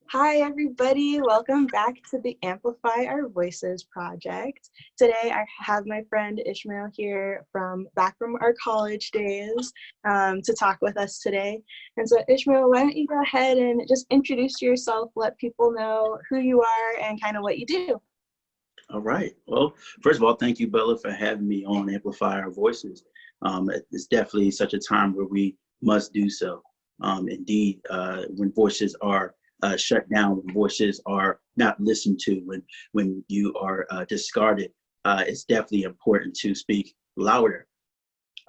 Hi, everybody. Welcome back to the Amplify Our Voices project. Today, I have my friend Ishmael here back from our college days to talk with us today. And so, Ishmael, why don't you go ahead and just introduce yourself, let people know who you are and kind of what you do. All right. Well, first of all, thank you, Bella, for having me on Amplify Our Voices. It's definitely such a time where we must do so. Indeed, when voices are shut down, when voices are not listened to, when you are discarded, it's definitely important to speak louder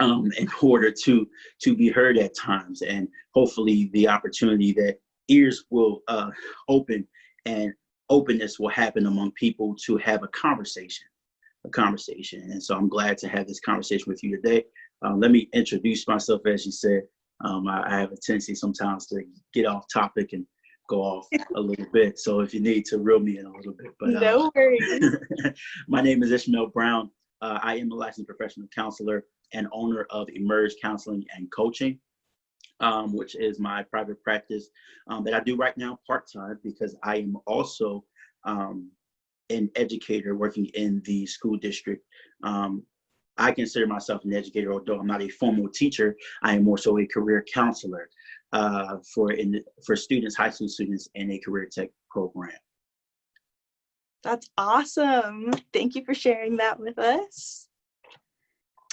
in order to be heard at times. And hopefully the opportunity that ears will open and openness will happen among people to have a conversation. And so I'm glad to have this conversation with you today. Let me introduce myself. As you said, I have a tendency sometimes to get off topic and go off a little bit. So if you need to reel me in a little bit. But No worries. my name is Ishmael Brown. I am a licensed professional counselor and owner of Emerge Counseling and Coaching, which is my private practice that I do right now part-time because I am also an educator working in the school district. I consider myself an educator, although I'm not a formal teacher. I am more so a career counselor for students, high school students, in a career tech program. That's awesome. Thank you for sharing that with us.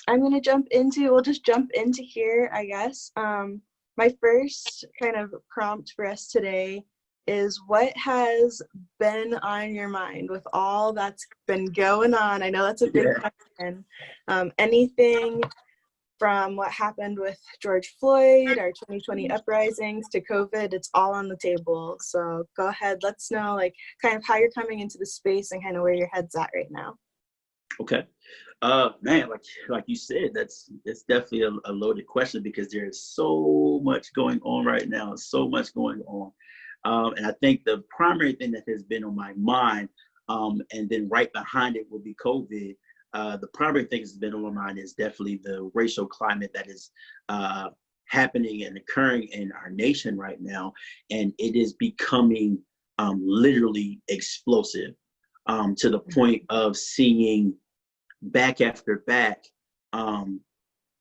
We'll just jump into here, I guess. My first kind of prompt for us today is, what has been on your mind with all that's been going on? I know that's a big question. Anything from what happened with George Floyd, our 2020 uprisings, to COVID, it's all on the table. So go ahead, let's know kind of how you're coming into the space and kind of where your head's at right now. Okay. Man, like you said, it's definitely a loaded question because there's so much going on right now, so much going on. And I think the primary thing that has been on my mind, and then right behind it will be COVID. The primary thing that's been on my mind is definitely the racial climate that is happening and occurring in our nation right now. And it is becoming literally explosive to the point of seeing back after back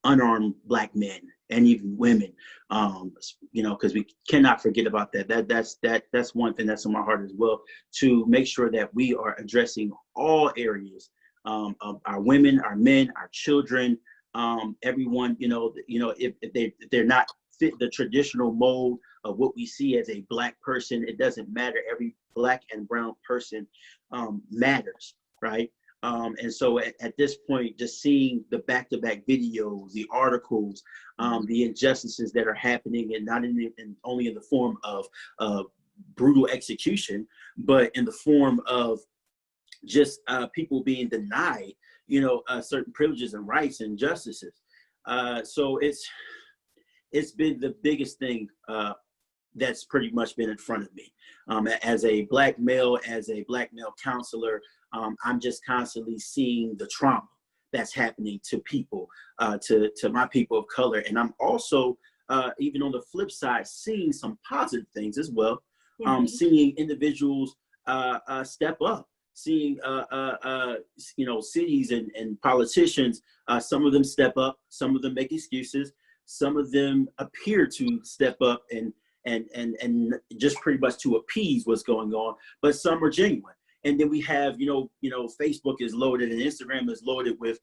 unarmed Black men and even women, because we cannot forget about that. That's one thing that's on my heart as well, to make sure that we are addressing all areas of our women, our men, our children, everyone. If they're not fit the traditional mold of what we see as a Black person, it doesn't matter. Every Black and brown person matters, right? And so at this point, just seeing the back-to-back videos, the articles, the injustices that are happening, and not only in the form of brutal execution, but in the form of just people being denied, certain privileges and rights and justices. So it's been the biggest thing that's pretty much been in front of me. As a Black male counselor, I'm just constantly seeing the trauma that's happening to people, to my people of color. And I'm also, even on the flip side, seeing some positive things as well. Seeing individuals step up, seeing, cities and politicians, some of them step up, some of them make excuses, some of them appear to step up and just pretty much to appease what's going on, but some are genuine. And then we have, Facebook is loaded and Instagram is loaded with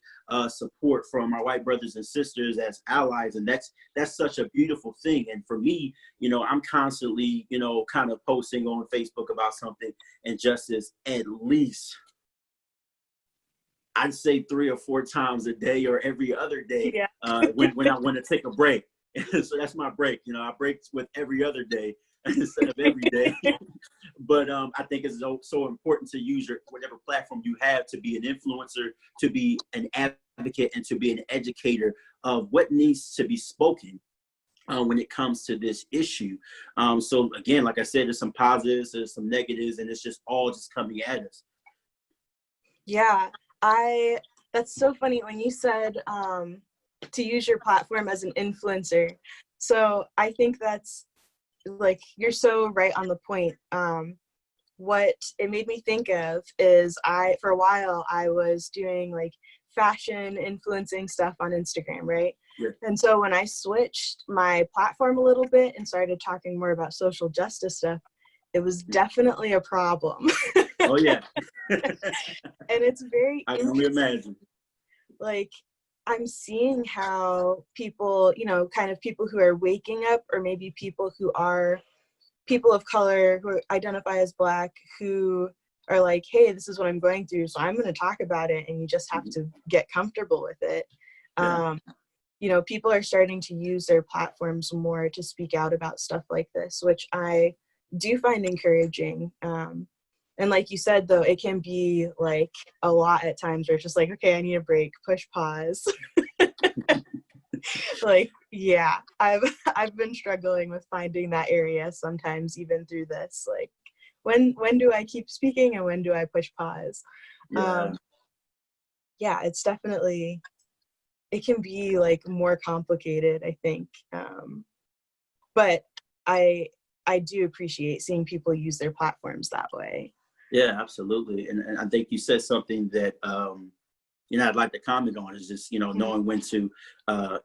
support from our white brothers and sisters as allies, and that's such a beautiful thing. And for me, I'm constantly, kind of posting on Facebook about something, injustice, at least I'd say 3 or 4 times a day or every other day, when I want to take a break. So that's my break. I break with every other day instead of every day. But I think it's so important to use whatever platform you have to be an influencer, to be an advocate, and to be an educator of what needs to be spoken when it comes to this issue. So again, like I said, there's some positives, there's some negatives, and it's just all just coming at us. Yeah, that's so funny when you said to use your platform as an influencer. So I think that's like, you're so right on the point. What it made me think of is for a while, I was doing like fashion influencing stuff on Instagram, right? Yeah. And so when I switched my platform a little bit and started talking more about social justice stuff, it was definitely a problem. Oh yeah. And it's very I can only imagine. like, I'm seeing how people, kind of people who are waking up, or maybe people who are people of color who identify as Black, who are like, hey, this is what I'm going through, so I'm going to talk about it, and you just have to get comfortable with it. Yeah. People are starting to use their platforms more to speak out about stuff like this, which I do find encouraging. And like you said, though, it can be like a lot at times where it's just like, okay, I need a break, push pause. Like, yeah, I've been struggling with finding that area sometimes, even through this. Like, when do I keep speaking and when do I push pause? Yeah. Yeah, it's definitely, it can be like more complicated, I think. But I do appreciate seeing people use their platforms that way. Yeah, absolutely. And I think you said something that I'd like to comment on, is just, knowing when to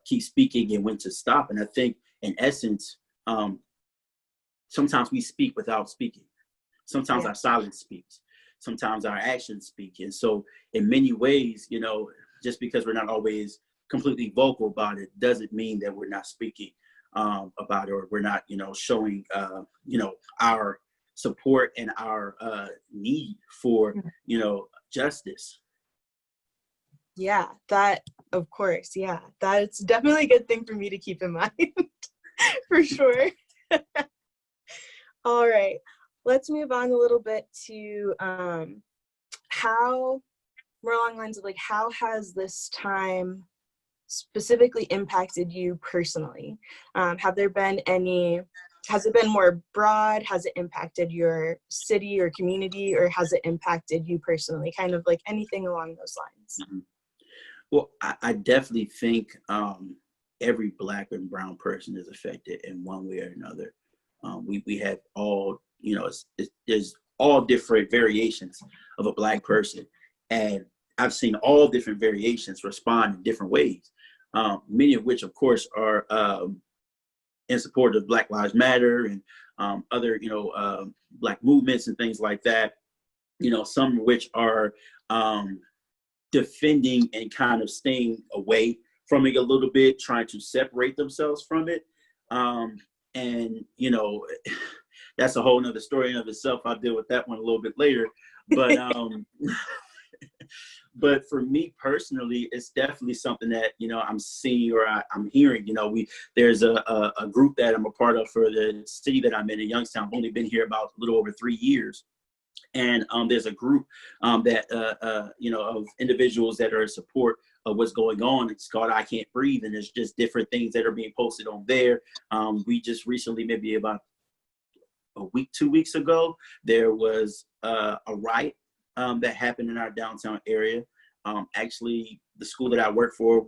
keep speaking and when to stop. And I think in essence, sometimes we speak without speaking. Sometimes Yeah. our silence speaks. Sometimes our actions speak. And so in many ways, just because we're not always completely vocal about it doesn't mean that we're not speaking about it, or we're not, showing, our support and our need for, justice. Yeah, that, of course. Yeah, that's definitely a good thing for me to keep in mind. For sure. All right, let's move on a little bit to how, more along the lines of like, how has this time specifically impacted you personally? Has it been more broad? Has it impacted your city or community, or has it impacted you personally? Kind of like anything along those lines. Mm-hmm. Well, I definitely think every Black and brown person is affected in one way or another. We have all, there's all different variations of a Black person. And I've seen all different variations respond in different ways, many of which, of course, are in support of Black Lives Matter and other, Black movements and things like that. Some of which are defending and kind of staying away from it a little bit, trying to separate themselves from it. And, that's a whole nother story in of itself. I'll deal with that one a little bit later. But but for me personally, it's definitely something that, I'm seeing, or I'm hearing. There's a group that I'm a part of for the city that I'm in Youngstown. I've only been here about a little over 3 years. And there's a group that, of individuals that are in support of what's going on. It's called I Can't Breathe. And there's just different things that are being posted on there. We just recently, maybe about a week, 2 weeks ago, there was a riot that happened in our downtown area. Actually, the school that I work for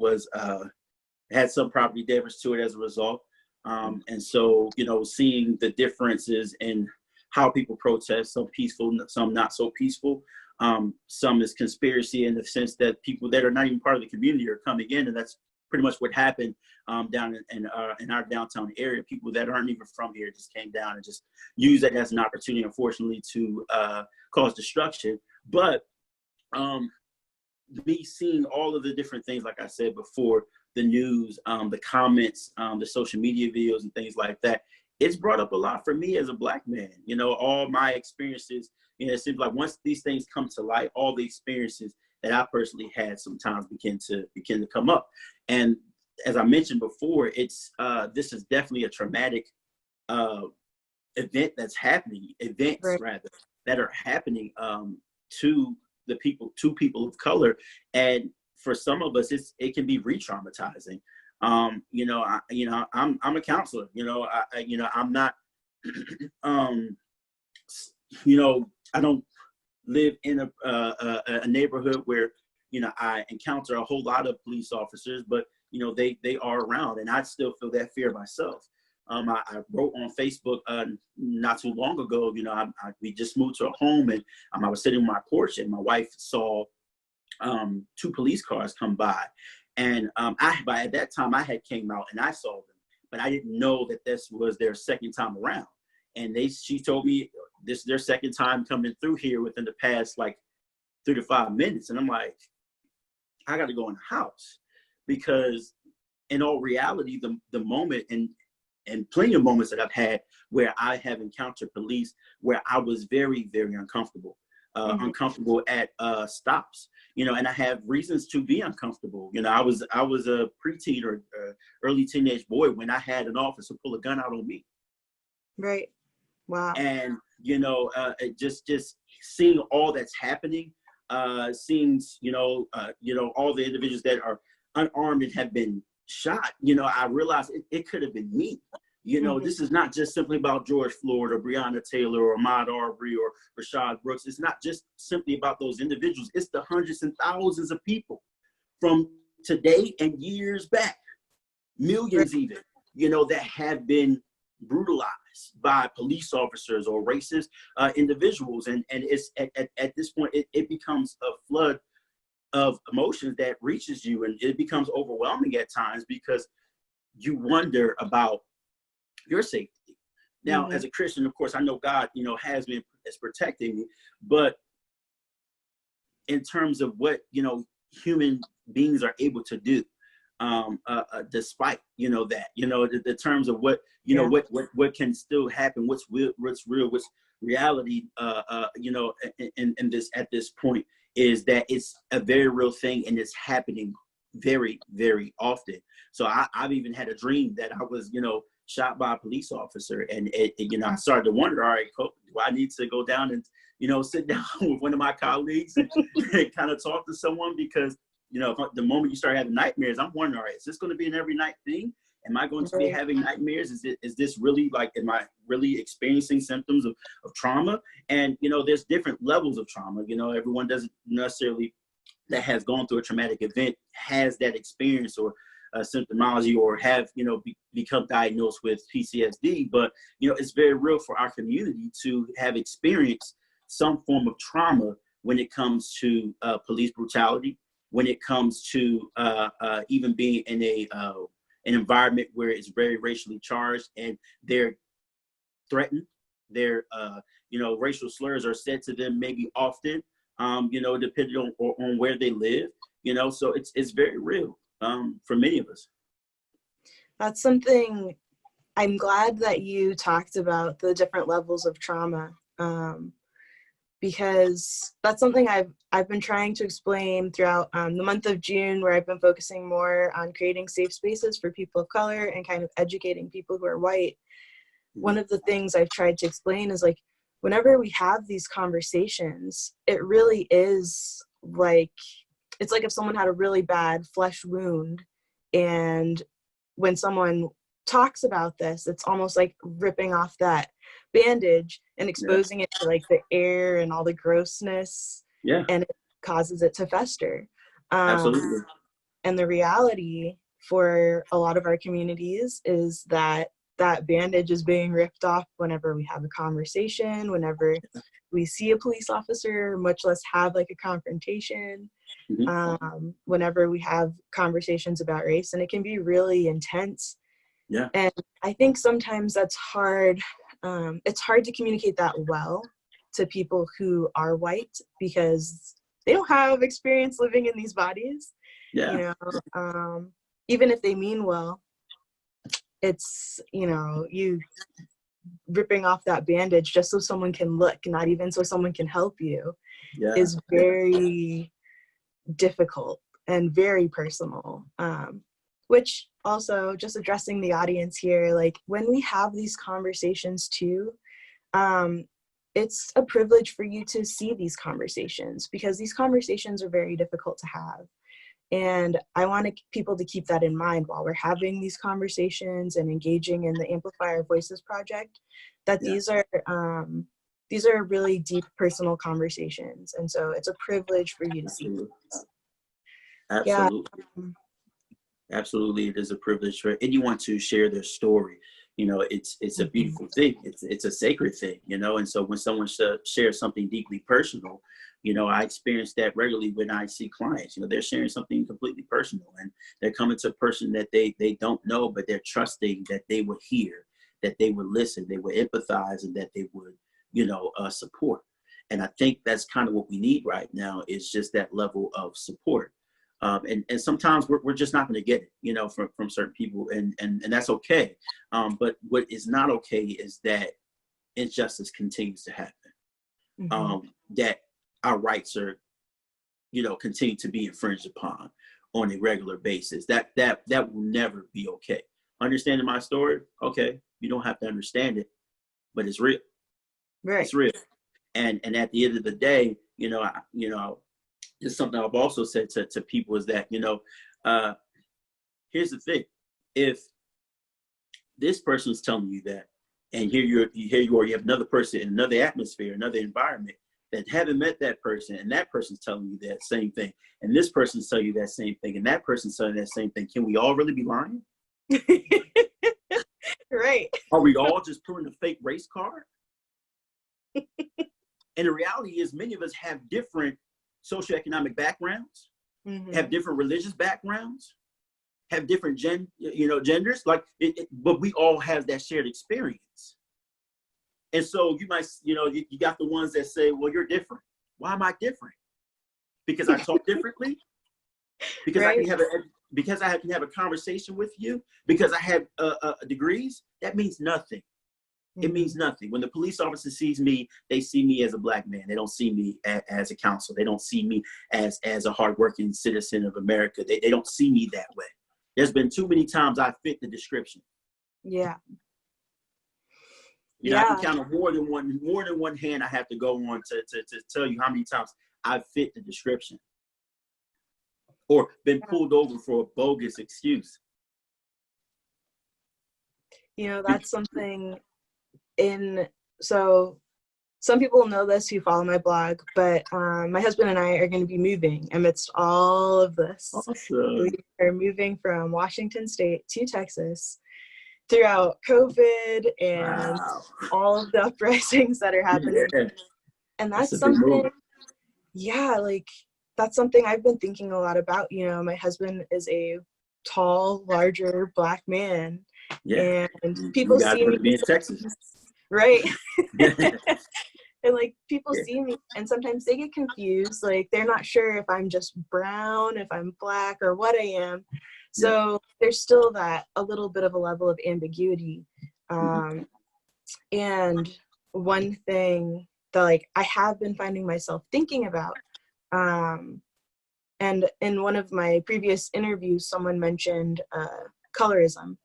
had some property damage to it as a result. And so, seeing the differences in how people protest, some peaceful, some not so peaceful. Some is conspiracy in the sense that people that are not even part of the community are coming in, and that's pretty much what happened down in our downtown area. People that aren't even from here just came down and just used that as an opportunity, unfortunately, to cause destruction. But me seeing all of the different things, like I said before, the news, the comments, the social media videos and things like that, it's brought up a lot for me as a Black man. All my experiences, it seems like once these things come to light, all the experiences that I personally had sometimes begin to come up. And as I mentioned before, this is definitely a traumatic event that's happening, events Right. rather, that are happening to people of color. And for some of us, it can be re-traumatizing. I'm a counselor. I'm not. I don't live in a neighborhood where I encounter a whole lot of police officers, but they are around, and I still feel that fear myself. I wrote on Facebook not too long ago, you know, we just moved to a home, and I was sitting on my porch, and my wife saw 2 police cars come by. And at that time I had came out and I saw them, but I didn't know that this was their second time around. And she told me this is their second time coming through here within the past like 3 to 5 minutes. And I'm like, I got to go in the house, because in all reality, the moment and plenty of moments that I've had where I have encountered police where I was very, very uncomfortable. Uncomfortable at stops, you know, and I have reasons to be uncomfortable. You know, I was a preteen or early teenage boy when I had an officer pull a gun out on me. Right. Wow. And you know, just seeing all that's happening, seeing all the individuals that are unarmed and have been shot. You know, I realized it could have been me. You know, this is not just simply about George Floyd or Breonna Taylor or Ahmaud Arbery or Rashad Brooks. It's not just simply about those individuals. It's the hundreds and thousands of people from today and years back, millions even, you know, that have been brutalized by police officers or racist individuals. And it's at this point, it becomes a flood of emotions that reaches you, and it becomes overwhelming at times because you wonder about your safety. Now, as a Christian, of course, I know God, you know, is protecting me, but in terms of what, you know, human beings are able to do, despite, you know, that, you know, the terms of what, you know, what can still happen, what's real, what's reality, you know, in this, at this point, is that it's a very real thing, and it's happening very, very often. So I've even had a dream that I was, you know, shot by a police officer, and you know, I started to wonder, all right, do I need to go down and, you know, sit down with one of my colleagues and kind of talk to someone? Because, you know, the moment you start having nightmares, I'm wondering, all right, is this going to be an every night thing? Am I going to be having nightmares? Is this really, like, am I really experiencing symptoms of trauma? And, you know, there's different levels of trauma. You know, everyone doesn't necessarily that has gone through a traumatic event has that experience or symptomology, or have, you know, become diagnosed with PTSD. But, you know, it's very real for our community to have experienced some form of trauma when it comes to police brutality, when it comes to even being in an environment where it's very racially charged and they're threatened. Their you know, racial slurs are said to them maybe often, you know, depending on where they live, you know, so it's very real for many of us. That's something, I'm glad that you talked about the different levels of trauma, because that's something I've been trying to explain throughout the month of June, where I've been focusing more on creating safe spaces for people of color and kind of educating people who are white. One of the things I've tried to explain is, like, whenever we have these conversations, it really is like, it's like if someone had a really bad flesh wound, and when someone talks about this, it's almost like ripping off that bandage and exposing it to, like, the air and all the grossness, and it causes it to fester. Absolutely. And the reality for a lot of our communities is that that bandage is being ripped off whenever we have a conversation, whenever we see a police officer, much less have, like, a confrontation, whenever we have conversations about race, and it can be really intense. And I think sometimes that's hard. It's hard to communicate that well to people who are white, because they don't have experience living in these bodies. You know, even if they mean well, it's, you know, you ripping off that bandage just so someone can look, not even so someone can help you, is very difficult and very personal. Which also, just addressing the audience here, like, when we have these conversations too, it's a privilege for you to see these conversations, because these conversations are very difficult to have. And I want people to keep that in mind while we're having these conversations and engaging in the Amplify Our Voices project, that these are really deep personal conversations. And so it's a privilege for you to see. Absolutely. Absolutely. It is a privilege for anyone to share their story, It's a beautiful thing. It's a sacred thing, and so when someone shares something deeply personal, I experience that regularly when I see clients. They're sharing something completely personal, and they're coming to a person that they don't know, but they're trusting that they would hear, that they would listen, they would empathize, and that they would support. And I think that's kind of what we need right now, is just that level of support. And sometimes we're just not going to get it, from certain people, and that's okay. But what is not okay is that injustice continues to happen, that our rights are, continue to be infringed upon on a regular basis. That will never be okay. Understanding my story, okay, you don't have to understand it, but it's real. Right. It's real. And at the end of the day, it's something I've also said to people is that, here's the thing. If this person's telling you that, and here you are, you have another person in another atmosphere, another environment that haven't met that person, and that person's telling you that same thing, and this person's telling you that same thing, and that person's telling you that same thing, can we all really be lying? Right. Are we all just pulling a fake race card? And the reality is, many of us have different socioeconomic backgrounds, have different religious backgrounds, have different genders, but we all have that shared experience. And so you might, you got the ones that say, well, you're different. Why am I different? Because I talk differently? Because right. I can have a conversation with you? Because I have degrees? That means nothing. It means nothing. When the police officer sees me, they see me as a Black man. They don't see me as a counselor. They don't see me as a hardworking citizen of America. They don't see me that way. There's been too many times I fit the description. Yeah. I can count on more than one hand I have to go on to tell you how many times I fit the description, or been pulled over for a bogus excuse. That's something. So some people know this who follow my blog, but my husband and I are going to be moving amidst all of this. Awesome. We are moving from Washington State to Texas throughout COVID and all of the uprisings that are happening. Yeah. And that's something, that's something I've been thinking a lot about. My husband is a tall, larger Black man. Yeah. And people see me in Texas. Right. And people see me and sometimes they get confused. They're not sure if I'm just brown, if I'm Black, or what I am. So there's still a little bit of a level of ambiguity. And one thing that I have been finding myself thinking about, and in one of my previous interviews, someone mentioned colorism.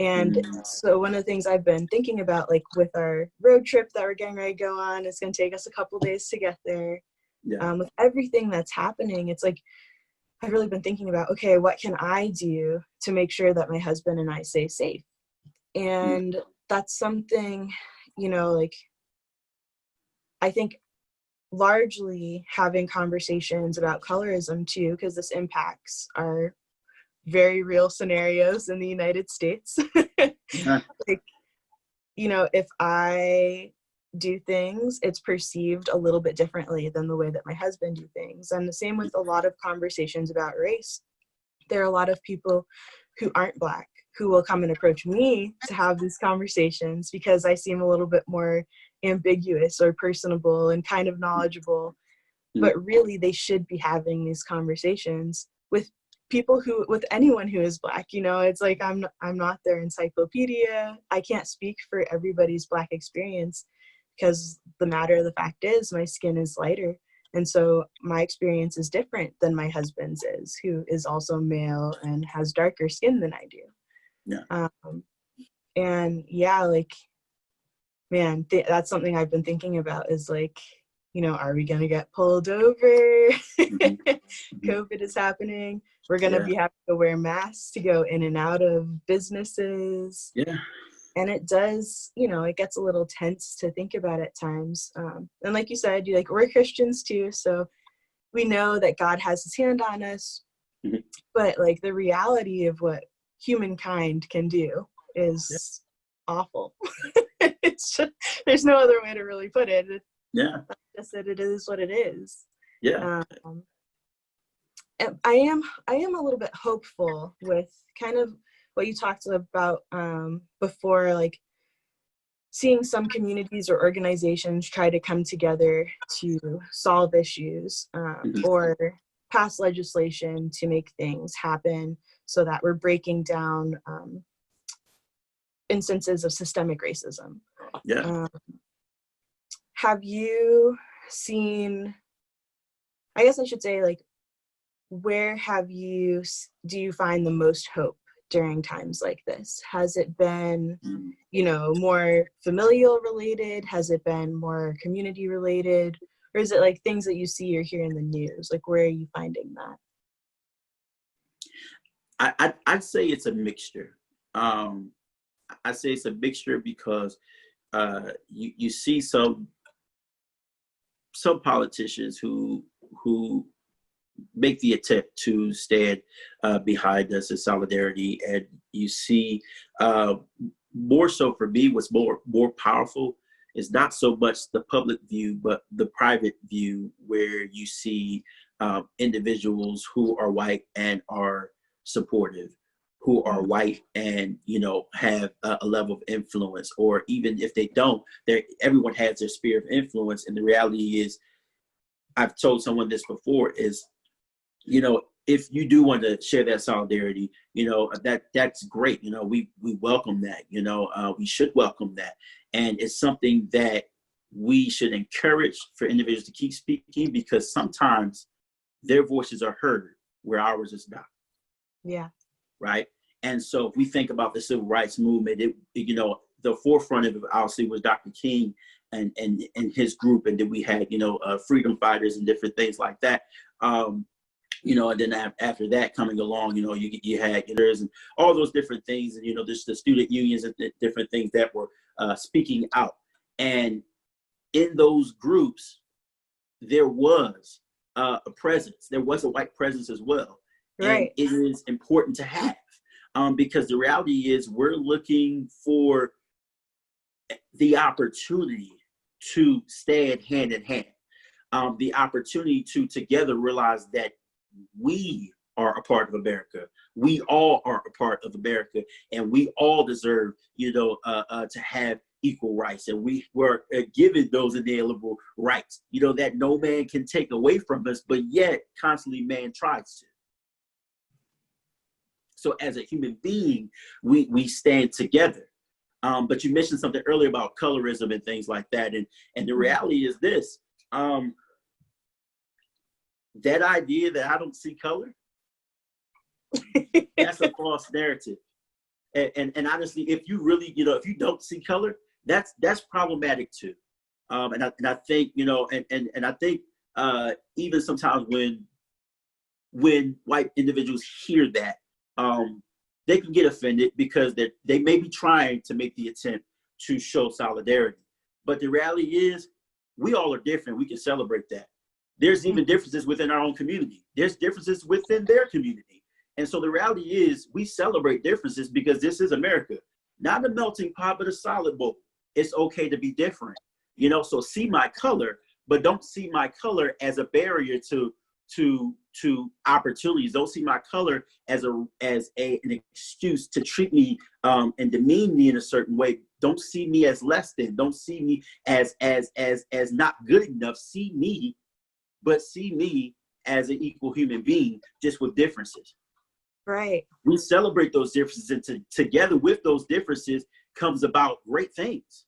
And so one of the things I've been thinking about, with our road trip that we're getting ready to go on, it's going to take us a couple days to get there. Yeah. With everything that's happening, it's I've really been thinking about, okay, what can I do to make sure that my husband and I stay safe? And that's something, I think largely having conversations about colorism too, because this impacts our very real scenarios in the United States. If I do things, it's perceived a little bit differently than the way that my husband do things. And the same with a lot of conversations about race. There are a lot of people who aren't Black who will come and approach me to have these conversations because I seem a little bit more ambiguous or personable and kind of knowledgeable. But really, they should be having these conversations with with anyone who is Black. It's I'm not their encyclopedia. I can't speak for everybody's Black experience because the matter of the fact is my skin is lighter. And so my experience is different than my husband's is, who is also male and has darker skin than I do. Yeah. And man, that's something I've been thinking about is are we going to get pulled over? COVID is happening. We're going to be having to wear masks to go in and out of businesses. Yeah. And it does, it gets a little tense to think about at times. And like you said, we're Christians too. So we know that God has his hand on us. But the reality of what humankind can do is awful. It's just, there's no other way to really put it. Yeah. Just that it is what it is. Yeah. And I am a little bit hopeful with kind of what you talked about before, like seeing some communities or organizations try to come together to solve issues or pass legislation to make things happen so that we're breaking down instances of systemic racism. Yeah. Have you seen, I guess I should say, like, where do you find the most hope during times like this? Has it been, more familial related? Has it been more community related? Or is it like things that you see or hear in the news? Like, where are you finding that? I'd say it's a mixture. I say it's a mixture because you see some politicians who make the attempt to stand behind us in solidarity, and you see more so for me, what's more powerful is not so much the public view, but the private view, where you see individuals who are white and are supportive, who are white and have a level of influence, or even if they don't, everyone has their sphere of influence. And the reality is, I've told someone this before, is if you do want to share that solidarity, that's great. We welcome that. We should welcome that, and it's something that we should encourage for individuals to keep speaking, because sometimes their voices are heard where ours is not. Yeah. Right. And so if we think about the civil rights movement, the forefront of it obviously was Dr. King and his group, and then we had freedom fighters and different things like that. And then after that coming along, you had leaders and all those different things, and there's the student unions and different things that were speaking out. And in those groups, there was a presence. There was a white presence as well. Right. And it is important to have, because the reality is we're looking for the opportunity to stand hand in hand, the opportunity to together realize that we are a part of America. We all are a part of America, and we all deserve, to have equal rights. And we were given those inalienable rights, that no man can take away from us, but yet constantly man tries to. So as a human being, we stand together. But you mentioned something earlier about colorism and things like that. And the reality is this, that idea that I don't see color, that's a false narrative. And honestly, if you really, if you don't see color, that's problematic too. And I think, and I think even sometimes when white individuals hear that, they can get offended because they may be trying to make the attempt to show solidarity. But the reality is, we all are different. We can celebrate that. There's even differences within our own community. There's differences within their community. And so the reality is, we celebrate differences because this is America, not a melting pot, but a solid bowl. It's okay to be different, so see my color, but don't see my color as a barrier to opportunities. Don't see my color as an excuse to treat me and demean me in a certain way. Don't see me as less than. Don't see me as not good enough. See me as an equal human being, just with differences. Right. We celebrate those differences, and together with those differences comes about great things.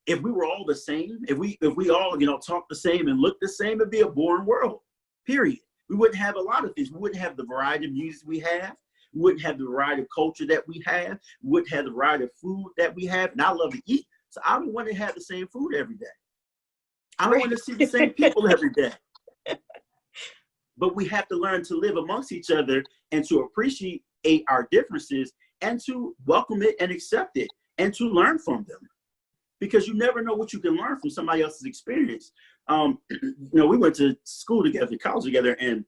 If we were all the same, if we all, talk the same and look the same, it'd be a boring world, period. We wouldn't have a lot of things. We wouldn't have the variety of music we have. We wouldn't have the variety of culture that we have. We wouldn't have the variety of food that we have. And I love to eat, so I don't want to have the same food every day. I don't want to see the same people every day. But we have to learn to live amongst each other and to appreciate our differences and to welcome it and accept it and to learn from them. Because you never know what you can learn from somebody else's experience. We went to school together, college together, and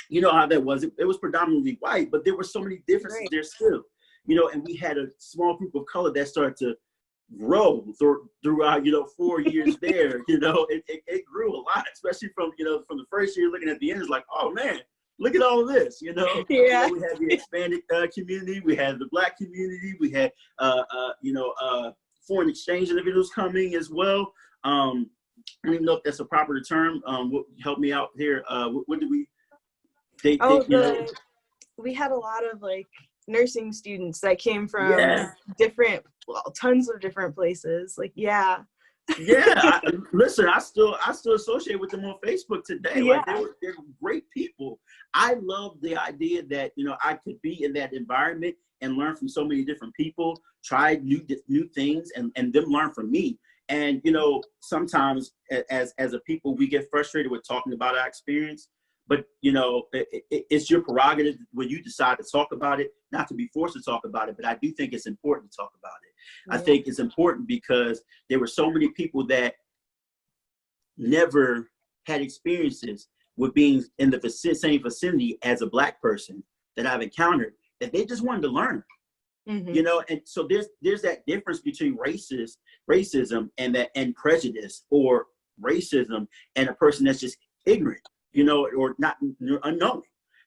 you know how that was. It was predominantly white, but there were so many differences there still. you know, and we had a small group of color that started to grow throughout, you know, 4 years there. You know, it grew a lot, especially from, you know, from the first year looking at the end, it's like, oh man, look at all of this, you know. Yeah. You know, we had the expanded community, we had the Black community, we had you know, foreign exchange individuals coming as well. I don't even know if that's a proper term. Help me out here. What did we? We had a lot of like nursing students that came from Yeah. different, well, tons of different places. Like, yeah. Yeah. Listen, I still associate with them on Facebook today. Yeah. Like they're great people. I love the idea that, you know, I could be in that environment and learn from so many different people, try new things, and them learn from me. And, you know, sometimes as a people, we get frustrated with talking about our experience, but, you know, it's your prerogative when you decide to talk about it, not to be forced to talk about it. But I do think it's important to talk about it. Yeah. I think it's important because there were so many people that never had experiences with being in the same vicinity as a Black person that I've encountered, that they just wanted to learn. Mm-hmm. You know, and so there's that difference between racism and prejudice, or racism and a person that's just ignorant, you know, or not unknowing,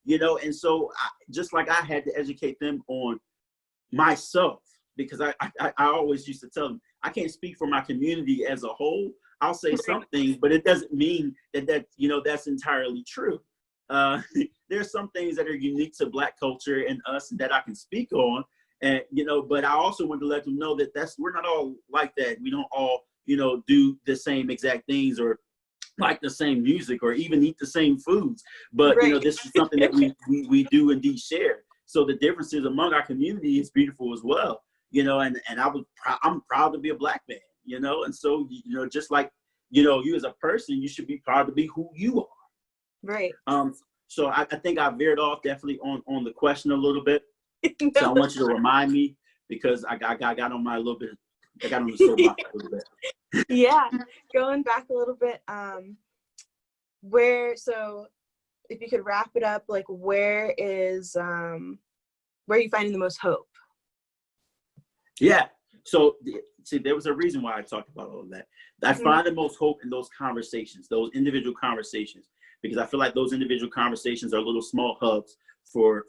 you know. And so just like I had to educate them on myself, because I always used to tell them, I can't speak for my community as a whole. I'll say something, but it doesn't mean that you know, that's entirely true. There's some things that are unique to Black culture and us that I can speak on. And, you know, but I also want to let them know that we're not all like that. We don't all, you know, do the same exact things or like the same music or even eat the same foods. But, you know, this is something that we do indeed share. So the differences among our community is beautiful as well, you know, and I'm proud to be a Black man, you know. And so, you know, just like, you know, you as a person, you should be proud to be who you are. Right. So I think I veered off definitely on the question a little bit. No. So I want you to remind me, because I got on my little bit. I got on the soapbox a little bit. Yeah, going back a little bit. So if you could wrap it up, like where are you finding the most hope? Yeah. So see, there was a reason why I talked about all of that. I find the most hope in those conversations, those individual conversations, because I feel like those individual conversations are little small hubs for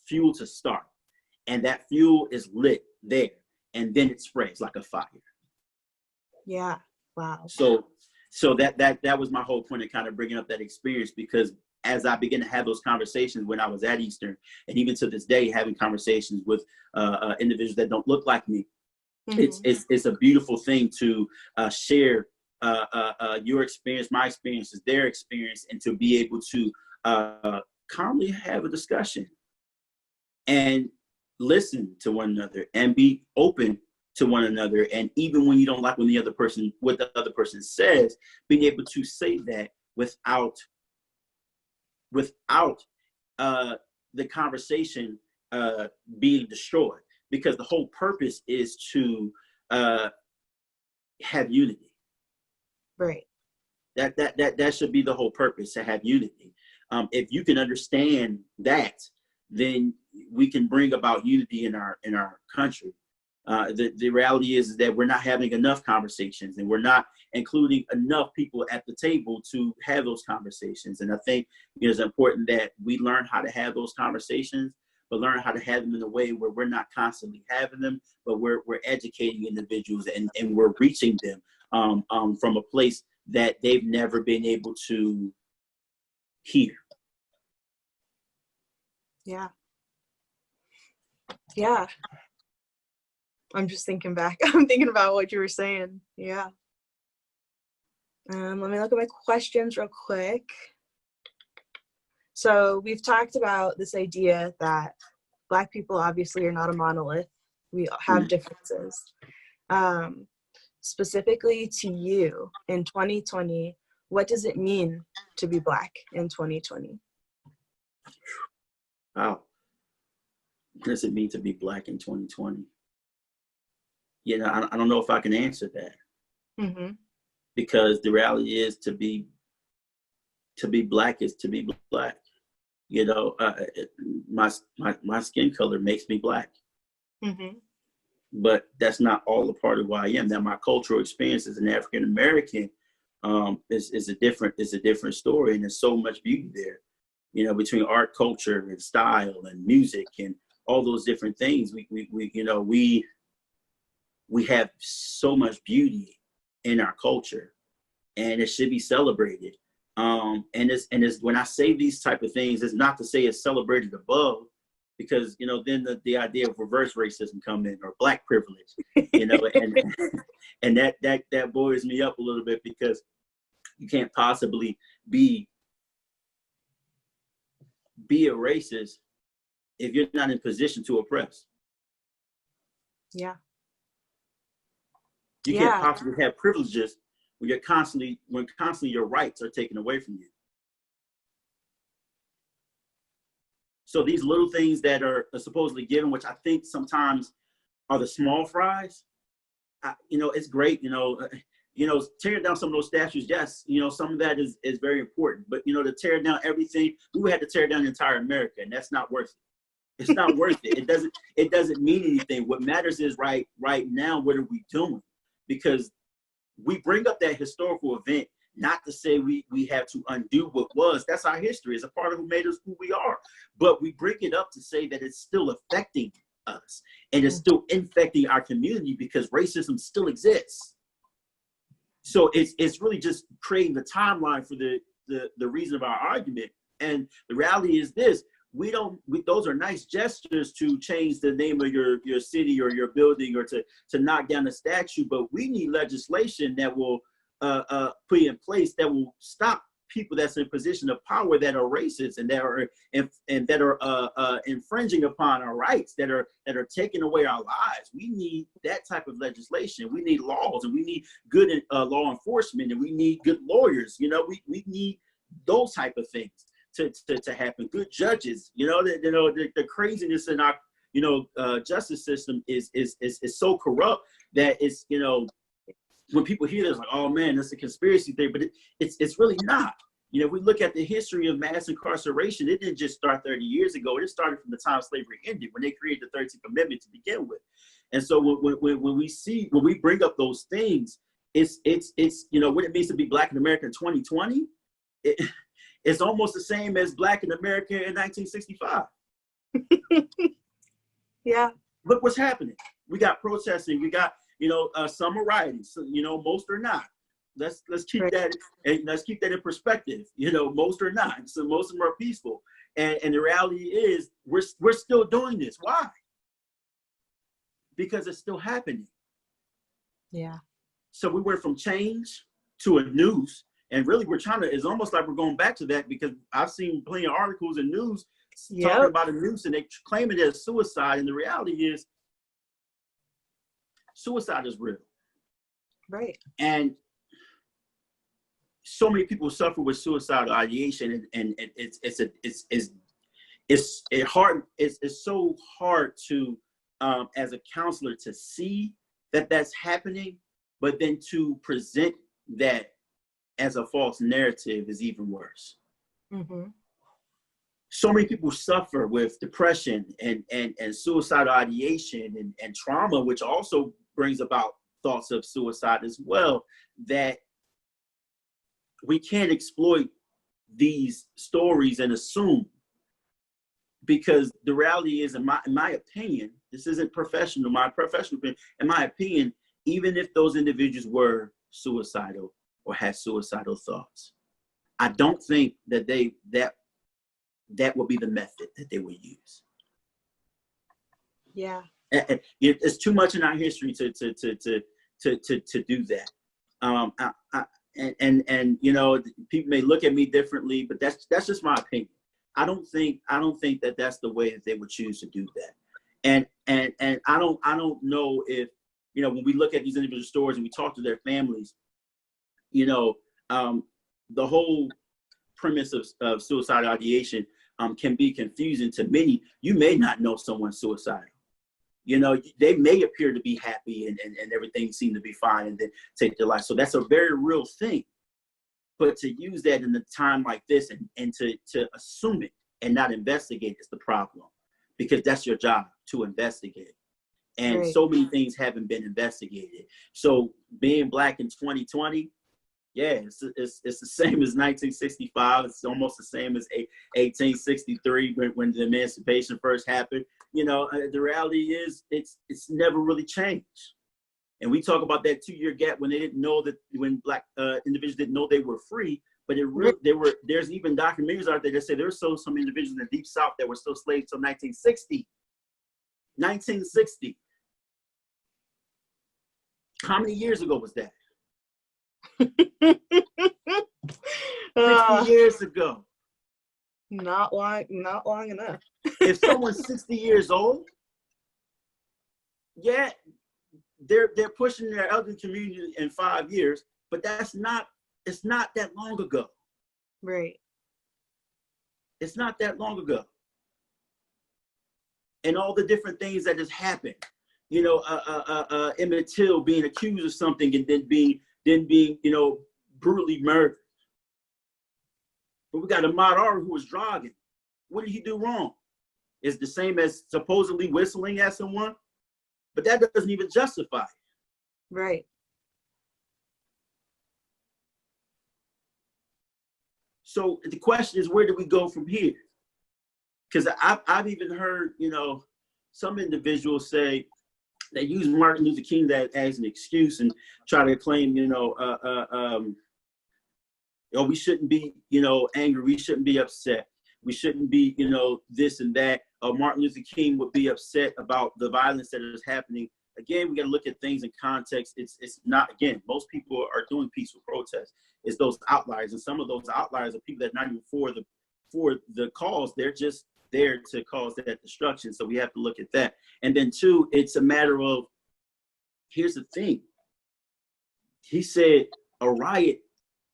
fuel to start, and that fuel is lit there, and then it spreads like a fire. Yeah. Wow. So that was my whole point of kind of bringing up that experience, because as I began to have those conversations when I was at Eastern, and even to this day having conversations with individuals that don't look like me, it's a beautiful thing to share your experience, my experiences, their experience, and to be able to calmly have a discussion and listen to one another and be open to one another. And even when you don't like what the other person says, being able to say that without the conversation being destroyed, because the whole purpose is to have unity. Right. That should be the whole purpose, to have unity. If you can understand that, then we can bring about unity in our country. The reality is that we're not having enough conversations, and we're not including enough people at the table to have those conversations. And I think it's important that we learn how to have those conversations, but learn how to have them in a way where we're not constantly having them, but we're educating individuals and we're reaching them from a place that they've never been able to hear. Yeah. Yeah. I'm just thinking back. I'm thinking about what you were saying. Yeah. Let me look at my questions real quick. So we've talked about this idea that Black people obviously are not a monolith. We have differences. Specifically to you in 2020, what does it mean to be Black in 2020? Wow. What does it mean to be Black in 2020? You know, I don't know if I can answer that. Mm-hmm. Because the reality is to be Black is to be Black. You know, my skin color makes me Black. Mm-hmm. But that's not all a part of who I am. That my cultural experience as an African American is a different story, and there's so much beauty there. You know, between art, culture, and style, and music, and all those different things, we have so much beauty in our culture, and it should be celebrated. And it's when I say these type of things, it's not to say it's celebrated above, because then the idea of reverse racism come in, or black privilege, and and that boils me up a little bit, because you can't possibly be a racist if you're not in position to oppress. Yeah. You can't possibly have privileges when constantly your rights are taken away from you. So these little things that are supposedly given, which I think sometimes are the small fries, it's great, tearing down some of those statues, yes, some of that is very important, but to tear down everything, we would have to tear down entire America, and that's not worth it. It's not worth it. It doesn't mean anything. What matters is right now, what are we doing? Because we bring up that historical event not to say we have to undo what was. That's our history. It's a part of who made us who we are. But we bring it up to say that it's still affecting us, and it's still infecting our community, because racism still exists. So it's really just creating the timeline for the reason of our argument. And the reality is this: those are nice gestures to change the name of your city or your building, or to knock down a statue, but we need legislation that will put in place that will stop people that's in position of power that are racist and that are infringing upon our rights, that are taking away our lives. We need that type of legislation. We need laws, and we need good law enforcement, and we need good lawyers. We need those type of things to happen. Good judges. The craziness in our justice system is so corrupt that it's when people hear this, like, oh man, that's a conspiracy theory, but it's really not. We look at the history of mass incarceration. It didn't just start 30 years ago. It started from the time slavery ended, when they created the 13th Amendment to begin with. And so when we bring up those things, it's what it means to be Black in America in 2020. It's almost the same as Black in America in 1965. Yeah. Look what's happening. We got protesting. We got some are rioting. So, most are not. Let's keep that, and let's keep that in perspective. Most are not. So most of them are peaceful. And the reality is we're still doing this. Why? Because it's still happening. Yeah. So we went from change to a noose, and really it's almost like we're going back to that, because I've seen plenty of articles and news talking about a noose, and they claim it as suicide. And the reality is suicide is real. Right. And so many people suffer with suicidal ideation, and it's so hard to as a counselor to see that that's happening, but then to present that as a false narrative is even worse. Mm-hmm. So many people suffer with depression and suicidal ideation and trauma, which also brings about thoughts of suicide as well, that we can't exploit these stories and assume, because the reality is, in my opinion, this isn't professional, my professional opinion, in my opinion, even if those individuals were suicidal or had suicidal thoughts, I don't think that that would be the method that they would use. Yeah. It's too much in our history to do that. And people may look at me differently, but that's just my opinion. I don't think that that's the way that they would choose to do that. And I don't know if, when we look at these individual stories and we talk to their families, the whole premise of suicidal ideation can be confusing to many. You may not know someone's suicidal. They may appear to be happy and everything seemed to be fine, and then take their life. So that's a very real thing. But to use that in a time like this and to assume it and not investigate is the problem, because that's your job, to investigate. And Right. so many things haven't been investigated. So being Black in 2020, yeah, it's the same as 1965. It's almost the same as 1863 when the emancipation first happened. You know, the reality is it's never really changed. And we talk about that 2-year gap when they didn't know that, when Black individuals didn't know they were free. But there's even documentaries out there that say there's still some individuals in the Deep South that were still slaves till 1960. 1960. How many years ago was that? 60 years ago. Not long enough. If someone's 60 years old, yeah, they're pushing their elderly community in 5 years, but it's not that long ago. Right. It's not that long ago. And all the different things that has happened, you know, Emmett Till being accused of something and then being, you know, brutally murdered. But we got Ahmaud Arbery who was jogging. What did he do wrong? It's the same as supposedly whistling at someone, but that doesn't even justify it. Right. So the question is, where do we go from here? Because I've even heard, you know, some individuals say they use Martin Luther King as an excuse and try to claim, you know, we shouldn't be, you know, angry. We shouldn't be upset. We shouldn't be, you know, this and that. Martin Luther King would be upset about the violence that is happening. Again, we got to look at things in context. It's not, again, most people are doing peaceful protests. It's those outliers. And some of those outliers are people that are not even for the cause. They're just there to cause that destruction. So we have to look at that. And then two, it's a matter of, here's the thing. He said a riot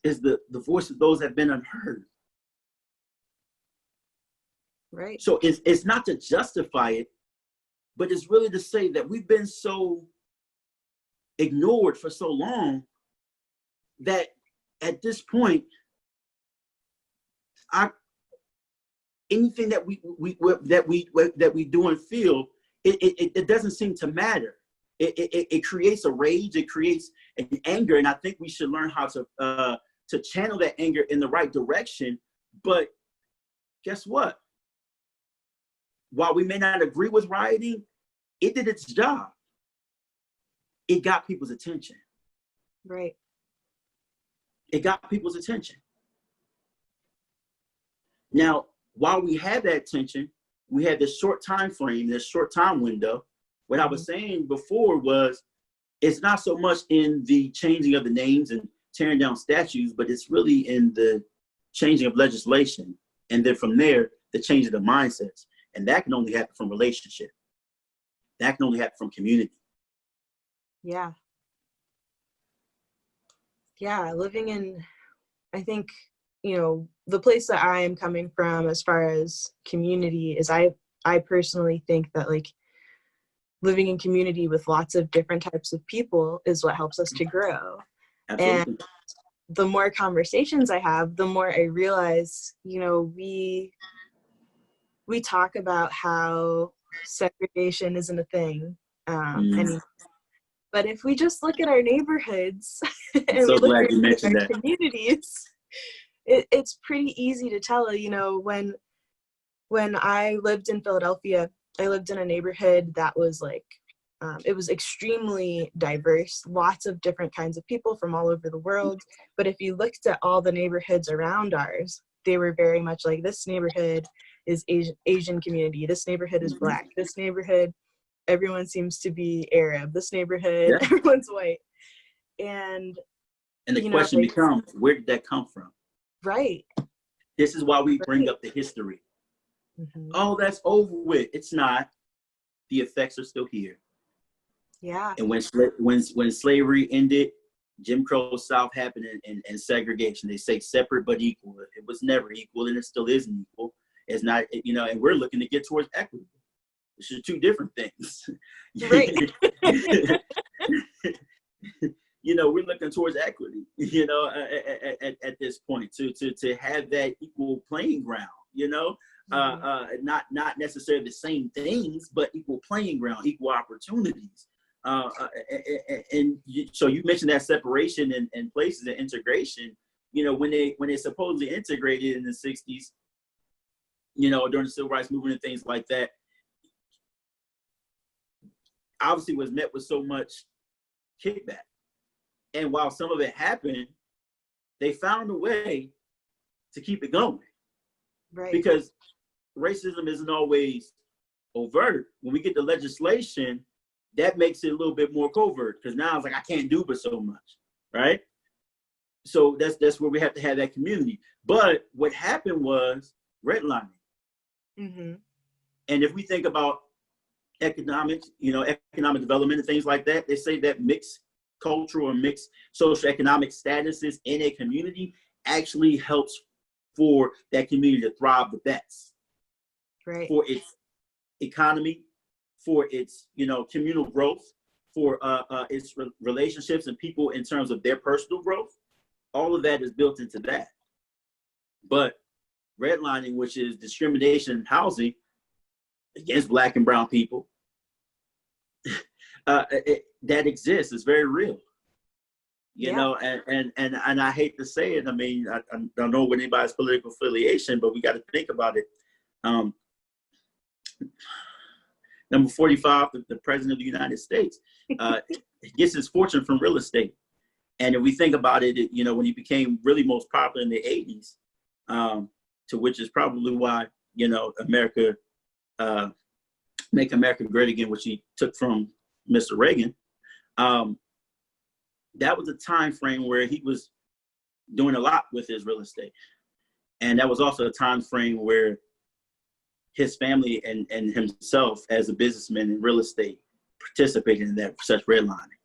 is the voice of those that have been unheard. Right. So it's not to justify it, but it's really to say that we've been so ignored for so long that at this point, anything that we do and feel, it doesn't seem to matter. It creates a rage, it creates an anger, and I think we should learn how to channel that anger in the right direction. But guess what? While we may not agree with rioting, it did its job. It got people's attention. Right. It got people's attention. Now, while we had that attention, we had this short time frame, this short time window. What I was saying before was, it's not so much in the changing of the names and tearing down statues, but it's really in the changing of legislation. And then from there, the change of the mindsets. And that can only happen from relationship. That can only happen from community. Yeah. Yeah, living in, I think, you know, the place that I am coming from as far as community is I personally think that, like, living in community with lots of different types of people is what helps us to grow. Absolutely. And the more conversations I have, the more I realize, you know, we talk about how segregation isn't a thing. But if we just look at our neighborhoods and so we look glad at you mentioned our that. communities, it's pretty easy to tell. You know, when I lived in Philadelphia, I lived in a neighborhood that was like, it was extremely diverse, lots of different kinds of people from all over the world. But if you looked at all the neighborhoods around ours, they were very much like, this neighborhood is Asian community, this neighborhood is Black, this neighborhood, everyone seems to be Arab, this neighborhood, everyone's white. And the question becomes, where did that come from? Right. This is why we bring up the history. Mm-hmm. Oh, that's over with. It's not. The effects are still here. Yeah. And when slavery ended, Jim Crow South happened, and segregation. They say separate but equal. It was never equal, and it still isn't equal. It's not, you know, and we're looking to get towards equity. Which are two different things. Right. You know, we're looking towards equity, you know, at this point to have that equal playing ground, you know. not necessarily the same things, but equal playing ground, equal opportunities. So you mentioned that separation in places and integration. When they supposedly integrated in the 60s, during the civil rights movement and things like that, obviously was met with so much kickback. And while some of it happened, they found a way to keep it going. Right. Because racism isn't always overt. When we get the legislation, that makes it a little bit more covert, because now it's like, I can't do but so much, right? So that's where we have to have that community. But what happened was redlining. Mm-hmm. And if we think about economics, economic development and things like that, they say that mixed cultural or mixed socioeconomic statuses in a community actually helps for that community to thrive the best. Right. For its economy, for its communal growth, for its relationships and people in terms of their personal growth. All of that is built into that. But redlining, which is discrimination in housing against Black and brown people, that exists. It's very real. And I hate to say it. I mean, I don't know what anybody's political affiliation, but we got to think about it. Number 45, the president of the United States, gets his fortune from real estate. And if we think about it, when he became really most popular in the 80s, to which is probably why, America, Make America Great Again, which he took from Mr. Reagan, that was a time frame where he was doing a lot with his real estate. And that was also a time frame where his family and himself as a businessman in real estate participated in that such redlining.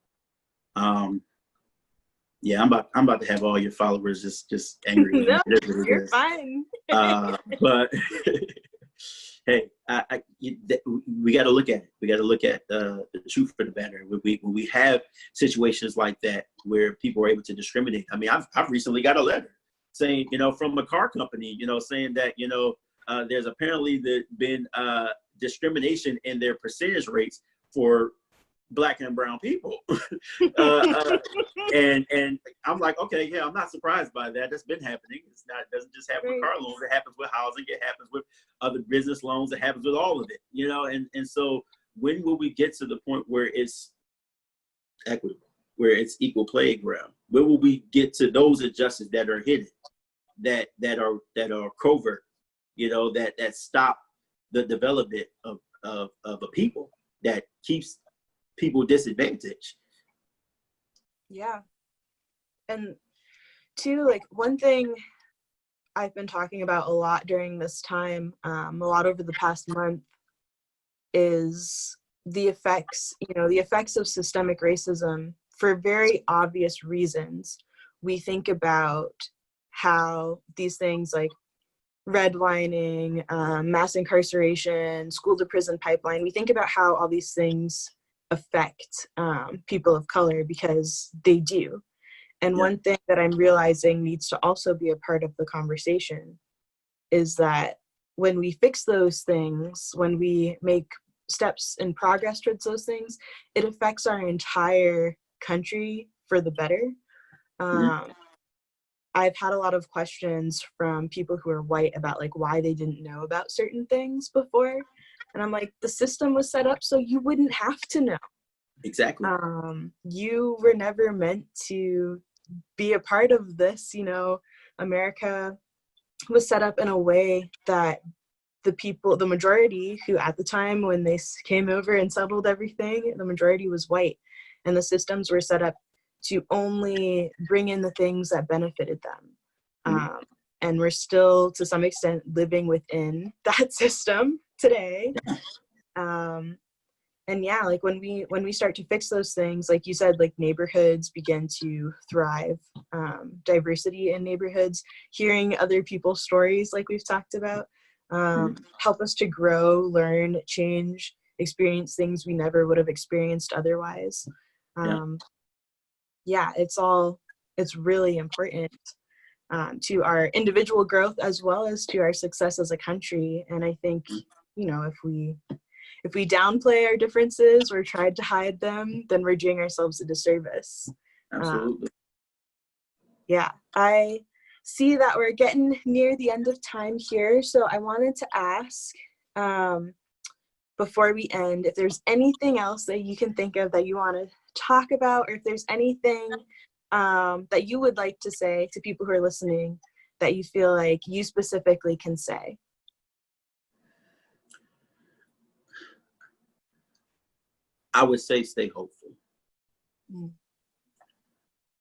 Yeah, I'm about to have all your followers just angry. No, you're fine. But hey, we got to look at it. We got to look at the truth for the matter. When we have situations like that where people are able to discriminate. I mean, I've recently got a letter saying, from a car company, saying that, there's apparently been discrimination in their percentage rates for Black and brown people. And I'm like, okay, yeah, I'm not surprised by that. That's been happening. It doesn't just happen with car loans. It happens with housing. It happens with other business loans. It happens with all of it, and so when will we get to the point where it's equitable, where it's equal playing ground? When will we get to those adjustments that are hidden, that are covert, that stop the development of a people, that keeps people disadvantaged? Yeah. And two, like, one thing I've been talking about a lot during this time, a lot over the past month, is the effects of systemic racism. For very obvious reasons, we think about how these things like redlining, mass incarceration, school to prison pipeline, we think about how all these things affect people of color, because they do. And one thing that I'm realizing needs to also be a part of the conversation is that when we fix those things, when we make steps in progress towards those things, it affects our entire country for the better. I've had a lot of questions from people who are white about like why they didn't know about certain things before. And I'm like, the system was set up so you wouldn't have to know. Exactly. You were never meant to be a part of this. America was set up in a way that the majority who at the time when they came over and settled everything, the majority was white. And the systems were set up to only bring in the things that benefited them. And we're still, to some extent, living within that system today. And yeah, like when we start to fix those things, like you said, like neighborhoods begin to thrive, diversity in neighborhoods, hearing other people's stories, like we've talked about, help us to grow, learn, change, experience things we never would have experienced otherwise. Yeah, it's really important. to our individual growth as well as to our success as a country. And I think, you know, if we downplay our differences or tried to hide them, then we're doing ourselves a disservice. Absolutely. Yeah, I see that we're getting near the end of time here. So I wanted to ask, before we end, if there's anything else that you can think of that you want to talk about, or if there's anything that you would like to say to people who are listening that you feel like you specifically can say. I would say stay hopeful. Mm.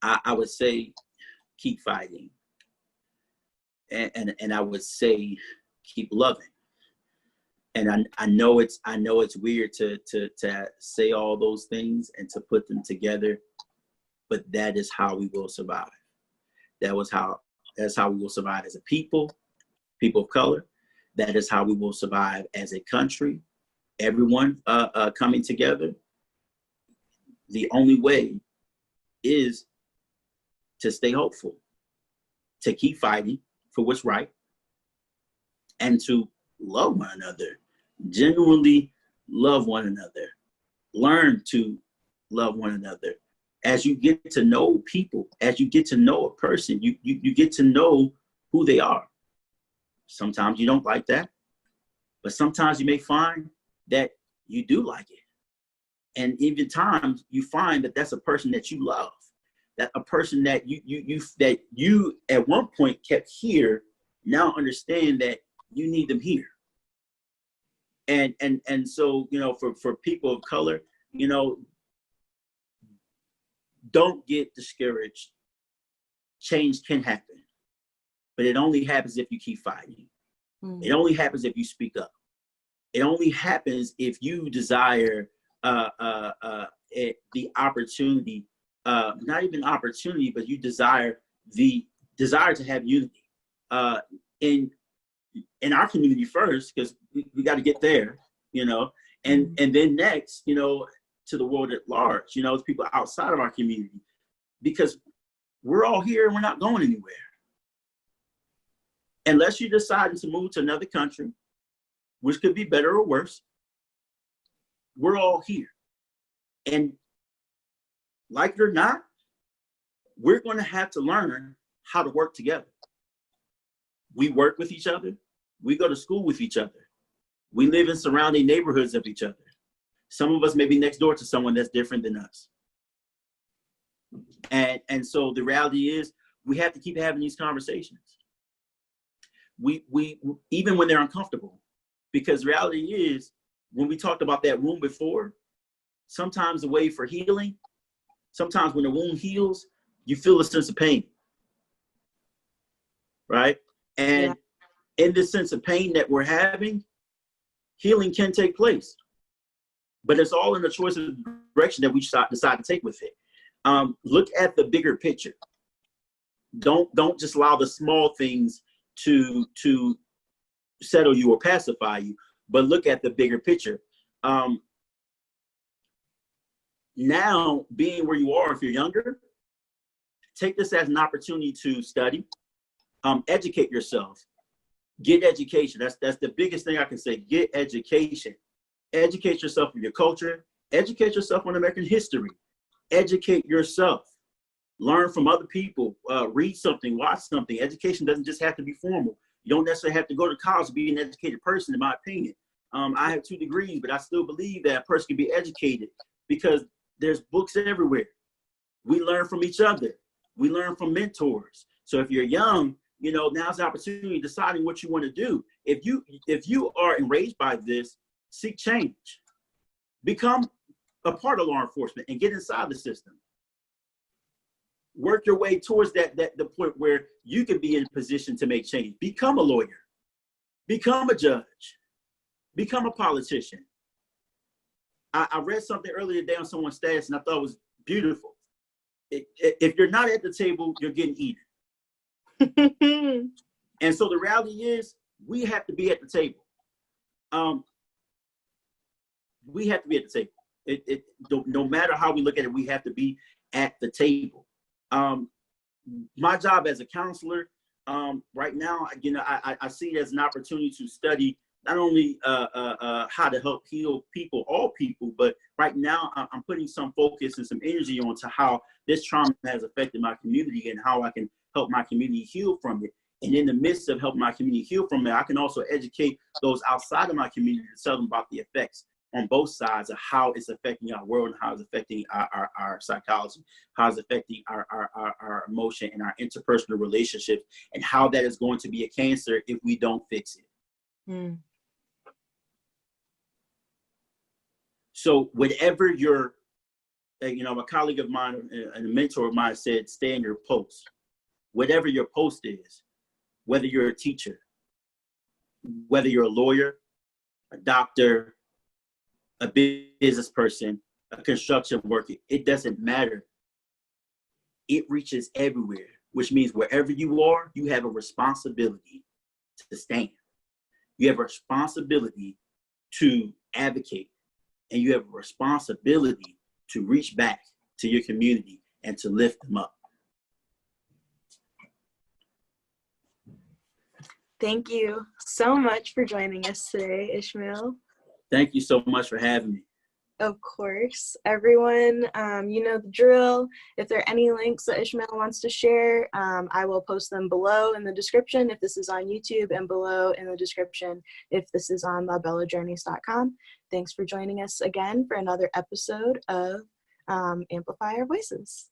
I would say keep fighting. And I would say keep loving. And I know it's weird to say all those things and to put them together, but that is how we will survive. That's how we will survive as a people of color. That is how we will survive as a country. Everyone coming together. The only way is to stay hopeful, to keep fighting for what's right, and to love one another, genuinely love one another, learn to love one another. As you get to know people, as you get to know a person, you get to know who they are. Sometimes you don't like that, but sometimes you may find that you do like it. And even times you find that that's a person that you love, that a person that you at one point kept here, now understand that you need them here. And so, you know, for people of color, you know, don't get discouraged. Change can happen, but it only happens if you keep fighting. It only happens if you speak up. It only happens if you desire the opportunity, not even opportunity, but you desire to have unity in our community first, because we got to get there, you know, and then next, you know, to the world at large, you know, it's people outside of our community, because we're all here and we're not going anywhere. Unless you're deciding to move to another country, which could be better or worse, we're all here. And like it or not, we're going to have to learn how to work together. We work with each other. We go to school with each other. We live in surrounding neighborhoods of each other. Some of us may be next door to someone that's different than us. And so the reality is we have to keep having these conversations. We even when they're uncomfortable, because reality is, when we talked about that wound before, sometimes the way for healing, sometimes when the wound heals, you feel a sense of pain, right? And in this sense of pain that we're having, healing can take place, but it's all in the choice of direction that we decide to take with it. Look at the bigger picture. Don't just allow the small things to settle you or pacify you, but look at the bigger picture. Now, being where you are, if you're younger, take this as an opportunity to study, educate yourself, get education. That's the biggest thing I can say. Get education. Educate yourself on your culture. Educate yourself on American history. Educate yourself. Learn from other people. Read something, watch something. Education doesn't just have to be formal. You don't necessarily have to go to college to be an educated person, in my opinion. I have 2 degrees, but I still believe that a person can be educated because there's books everywhere. We learn from each other. We learn from mentors. So if you're young, you know, now's the opportunity deciding what you want to do. If you are enraged by this, seek change. Become a part of law enforcement and get inside the system. Work your way towards the point where you can be in a position to make change. Become a lawyer. Become a judge. Become a politician. I read something earlier today on someone's status, and I thought it was beautiful. If you're not at the table, you're getting eaten. And so the reality is, we have to be at the table. We have to be at the table. No matter how we look at it, we have to be at the table. My job as a counselor Right now, I see it as an opportunity to study not only how to help heal people, all people, but right now I'm putting some focus and some energy onto how this trauma has affected my community and how I can help my community heal from it. And in the midst of helping my community heal from it, I can also educate those outside of my community to tell them about the effects on both sides of how it's affecting our world and how it's affecting our psychology, how it's affecting our emotion and our interpersonal relationships, and how that is going to be a cancer if we don't fix it. Mm. So whatever your, a colleague of mine and a mentor of mine said, stay in your post. Whatever your post is, whether you're a teacher, whether you're a lawyer, a doctor, a business person, a construction worker, it doesn't matter. It reaches everywhere, which means wherever you are, you have a responsibility to stand. You have a responsibility to advocate, and you have a responsibility to reach back to your community and to lift them up. Thank you so much for joining us today, Ishmael. Thank you so much for having me. Of course. Everyone, you know the drill. If there are any links that Ishmael wants to share, I will post them below in the description if this is on YouTube, and below in the description if this is on labellajourneys.com. Thanks for joining us again for another episode of Amplify Our Voices.